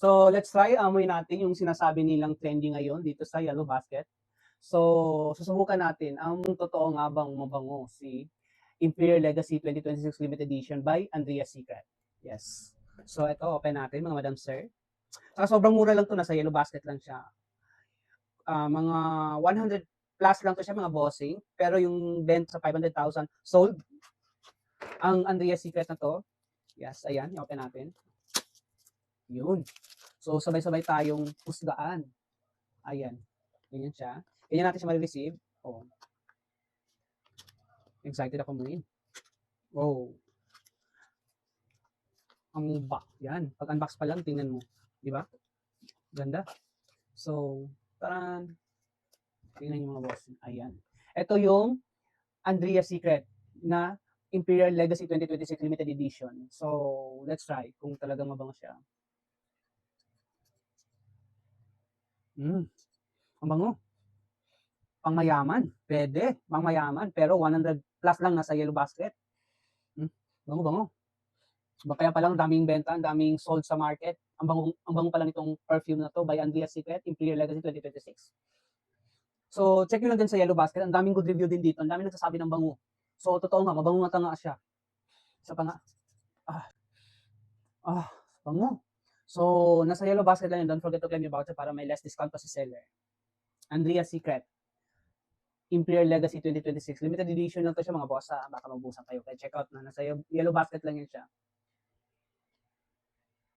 So, let's try amoy natin yung sinasabi nilang trending ngayon dito sa Yellow Basket. So, susubukan natin ang totoo nga bang mabango si Imperial Legacy 2026 Limited Edition by Andrea's Secret. Yes. So, ito, open natin mga madam sir. Saka sobrang mura lang to, nasa Yellow Basket lang siya. Mga 100 plus lang to siya mga bossing, pero yung benta sa 500,000 sold ang Andrea's Secret na to. Yes, ayan, i-open natin. Yun. So, sabay-sabay tayong husgaan. Ayan. Ganyan siya. Ganyan natin siya ma-receive. Oh. Excited ako mo yun. Oh. Ang box. Yan. Pag unbox pa lang, tingnan mo. Di ba? Ganda. So, taran. Tingnan yung mga boss. Ayan. Ito yung Andrea's Secret na Imperial Legacy 2026 Limited Edition. So, let's try kung talagang mabango siya. Ang bango. Pangmayaman. Pwede. Pangmayaman. Pero 100 plus lang nasa Yellow Basket. Bango. Kaya palang daming benta, daming sold sa market. Ang bango pala nitong perfume na to by Andrea's Secret, Imperial Legacy 2026. So, check nyo lang din sa Yellow Basket. Ang daming good review din dito. Ang daming nagsasabi ng bango. So, totoo nga, mabango nga siya. Isa pa nga. Bango. So, nasa Yellow Basket lang yun. Don't forget to claim your voucher para may less discount pa si seller. Andrea's Secret, Imperial Legacy 2026. Limited edition lang to siya mga boss. Baka mabusan kayo. Kaya check out na. Nasa Yellow Basket lang yun siya.